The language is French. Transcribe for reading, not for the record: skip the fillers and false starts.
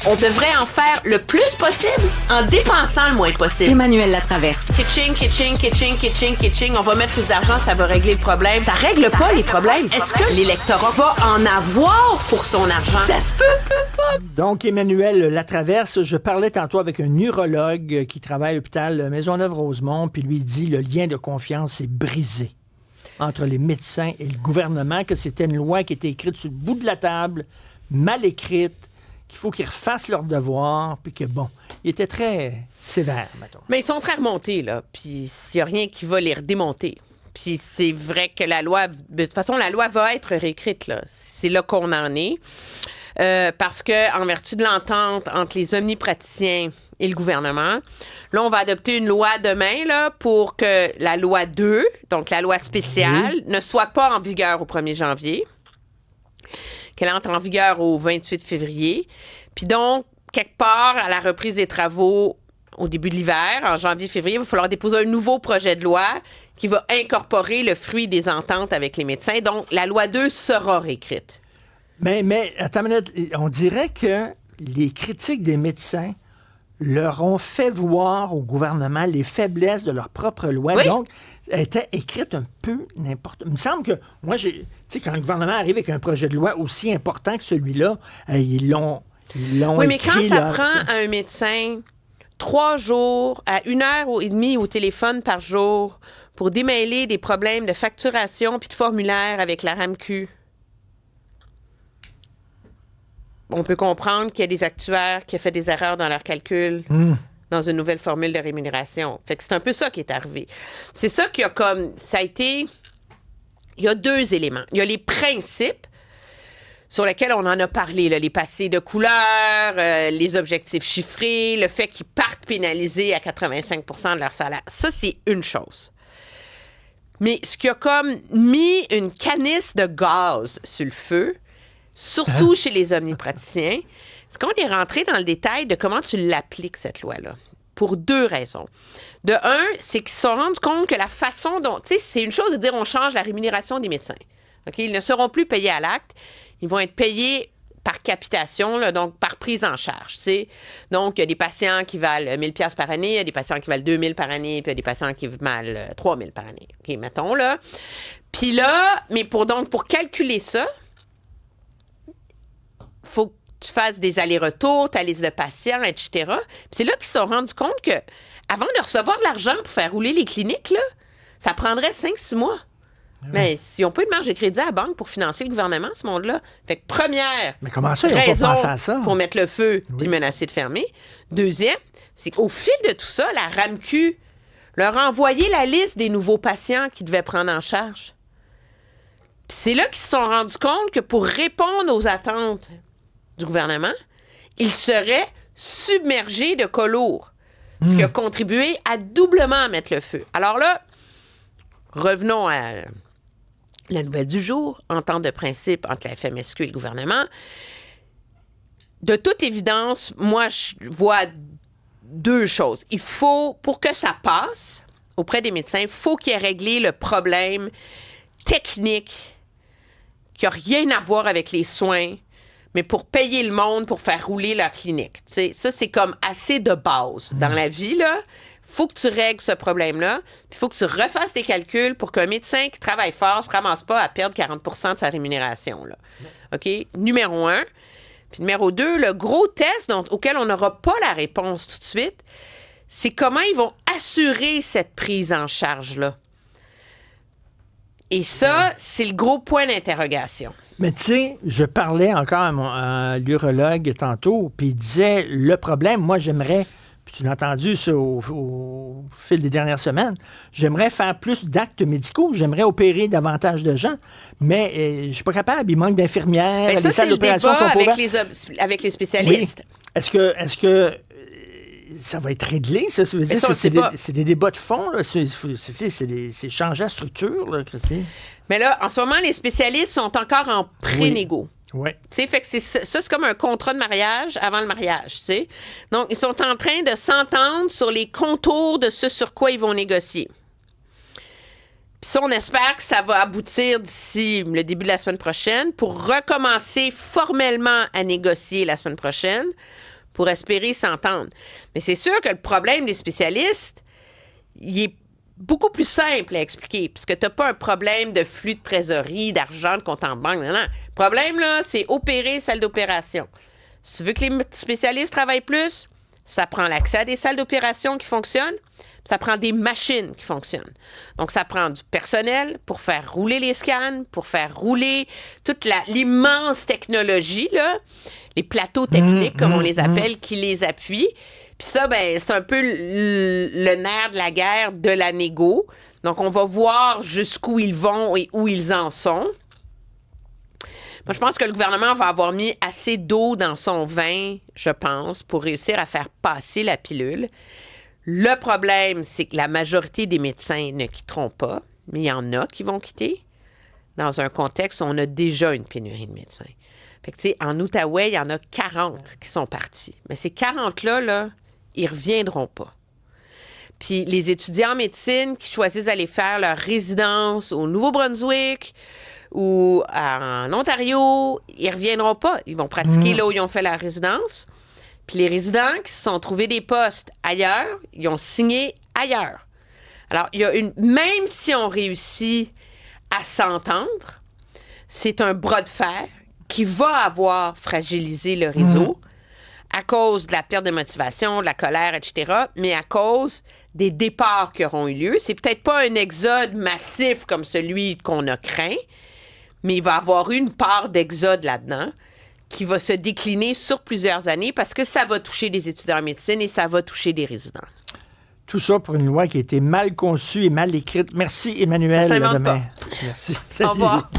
On devrait en faire le plus possible en dépensant le moins possible. Emmanuel Latraverse. Kitching, kitching, kitching, kitching, kitching. On va mettre plus d'argent, ça va régler le problème. Ça règle pas les problèmes. Est-ce que l'électorat va en avoir pour son argent? Ça se peut pas. Donc, Emmanuel Latraverse, je parlais tantôt avec un urologue qui travaille à l'hôpital Maisonneuve-Rosemont, puis lui dit le lien de confiance est brisé entre les médecins et le gouvernement, que c'était une loi qui était écrite sur le bout de la table, mal écrite, qu'il faut qu'ils refassent leur devoir, puis que, bon, il était très sévère, mettons. Mais ils sont très remontés, là, puis il n'y a rien qui va les redémonter. Puis c'est vrai que la loi, de toute façon, la loi va être réécrite, là. C'est là qu'on en est. Parce que, en vertu de l'entente entre les omnipraticiens et le gouvernement, là, on va adopter une loi demain là, pour que la loi 2, donc la loi spéciale, ne soit pas en vigueur au 1er janvier, qu'elle entre en vigueur au 28 février. Puis donc, quelque part, à la reprise des travaux au début de l'hiver, en janvier-février, il va falloir déposer un nouveau projet de loi qui va incorporer le fruit des ententes avec les médecins. Donc, la loi 2 sera réécrite. Mais attends une minute, on dirait que les critiques des médecins leur ont fait voir au gouvernement les faiblesses de leur propre loi. Oui. Donc, elle était écrite un peu n'importe... Il me semble que, moi, tu sais, quand le gouvernement arrive avec un projet de loi aussi important que celui-là, ils l'ont oui, mais écrit, quand ça là, prend t'sais. un médecin 3 jours à 1h30 au téléphone par jour pour démêler des problèmes de facturation puis de formulaire avec la RAMQ, on peut comprendre qu'il y a des actuaires qui ont fait des erreurs dans leurs calculs dans une nouvelle formule de rémunération. Fait que c'est un peu ça qui est arrivé. C'est ça qui a comme... Ça a été... Il y a 2 éléments. Il y a les principes sur lesquels on en a parlé, là, les passés de couleur, les objectifs chiffrés, le fait qu'ils partent pénalisés à 85 % de leur salaire. Ça, c'est une chose. Mais ce qui a comme mis une canisse de gaz sur le feu, surtout chez les omnipraticiens, c'est qu'on est rentré dans le détail de comment tu l'appliques, cette loi-là. Pour 2 raisons. De un, c'est qu'ils se sont rendus compte que la façon dont... Tu sais, c'est une chose de dire on change la rémunération des médecins. OK? Ils ne seront plus payés à l'acte. Ils vont être payés par capitation, là, donc par prise en charge. Tu sais. Donc, il y a des patients qui valent 1 000 $ par année, il y a des patients qui valent 2 000 par année, puis il y a des patients qui valent 3 000 par année. OK, mettons, là. Puis là, mais pour calculer ça, faut que tu fasses des allers-retours, ta liste de patients, etc. Puis c'est là qu'ils se sont rendus compte que avant de recevoir de l'argent pour faire rouler les cliniques, là, ça prendrait 5-6 mois. Mais s'ils n'ont pas de marge de crédit à la banque pour financer le gouvernement, ce monde-là. Fait que première Mais comment ça, ils n'ont raison pas pensé à ça? pour mettre le feu puis menacer de fermer. Deuxième, c'est qu'au fil de tout ça, la RAMQ leur a envoyé la liste des nouveaux patients qu'ils devaient prendre en charge. Puis c'est là qu'ils se sont rendus compte que pour répondre aux attentes du gouvernement, ils seraient submergés de cas lourds, ce qui a contribué à doublement mettre le feu. Alors là, revenons à la nouvelle du jour, entente de principe entre la FMSQ et le gouvernement. De toute évidence, moi, je vois 2 choses. Il faut, pour que ça passe auprès des médecins, il faut qu'il y ait réglé le problème technique qui n'a rien à voir avec les soins, mais pour payer le monde pour faire rouler leur clinique. Tu sais, ça, c'est comme assez de base dans la vie, là. Faut que tu règles ce problème-là. Il faut que tu refasses tes calculs pour qu'un médecin qui travaille fort ne se ramasse pas à perdre 40 % de sa rémunération. Là. OK? Numéro 1. Puis numéro 2, le gros test auquel on n'aura pas la réponse tout de suite, c'est comment ils vont assurer cette prise en charge-là. Et ça, c'est le gros point d'interrogation. Mais tu sais, je parlais encore à l'urologue tantôt, puis il disait, le problème, moi, j'aimerais... Tu l'as entendu ça au fil des dernières semaines. J'aimerais faire plus d'actes médicaux. J'aimerais opérer davantage de gens. Mais je ne suis pas capable. Il manque d'infirmières. Ça, c'est le débat avec les spécialistes. Oui. Est-ce que ça va être réglé? Ça veut dire c'est des débats de fond. Là. C'est changer la structure, là, Christine. Mais là, en ce moment, les spécialistes sont encore en pré-négo. Oui. Tu sais, fait que c'est comme un contrat de mariage avant le mariage, tu sais. Donc, ils sont en train de s'entendre sur les contours de ce sur quoi ils vont négocier. Puis ça, on espère que ça va aboutir d'ici le début de la semaine prochaine pour recommencer formellement à négocier la semaine prochaine pour espérer s'entendre. Mais c'est sûr que le problème des spécialistes, il est beaucoup plus simple à expliquer, puisque tu n'as pas un problème de flux de trésorerie, d'argent, de compte en banque. Non. Le problème, là, c'est opérer, salle d'opération. Si tu veux que les spécialistes travaillent plus, ça prend l'accès à des salles d'opération qui fonctionnent, ça prend des machines qui fonctionnent. Donc, ça prend du personnel pour faire rouler les scans, pour faire rouler toute l'immense technologie, là, les plateaux techniques, comme on les appelle, qui les appuient. Puis ça, ben, c'est un peu le nerf de la guerre de la négo. Donc, on va voir jusqu'où ils vont et où ils en sont. Moi, je pense que le gouvernement va avoir mis assez d'eau dans son vin, je pense, pour réussir à faire passer la pilule. Le problème, c'est que la majorité des médecins ne quitteront pas, mais il y en a qui vont quitter dans un contexte où on a déjà une pénurie de médecins. Fait que, tu sais, en Outaouais, il y en a 40 qui sont partis. Mais ces 40-là, là, ils ne reviendront pas. Puis les étudiants en médecine qui choisissent d'aller faire leur résidence au Nouveau-Brunswick ou en Ontario, ils ne reviendront pas. Ils vont pratiquer là où ils ont fait leur résidence. Puis les résidents qui se sont trouvés des postes ailleurs, ils ont signé ailleurs. Alors, il y a même si on réussit à s'entendre, c'est un bras de fer qui va avoir fragilisé le réseau à cause de la perte de motivation, de la colère, etc., mais à cause des départs qui auront eu lieu. C'est peut-être pas un exode massif comme celui qu'on a craint, mais il va y avoir une part d'exode là-dedans qui va se décliner sur plusieurs années parce que ça va toucher des étudiants en médecine et ça va toucher des résidents. Tout ça pour une loi qui a été mal conçue et mal écrite. Merci, Emmanuel. Ça s'invente à demain. pas. Merci. Au revoir.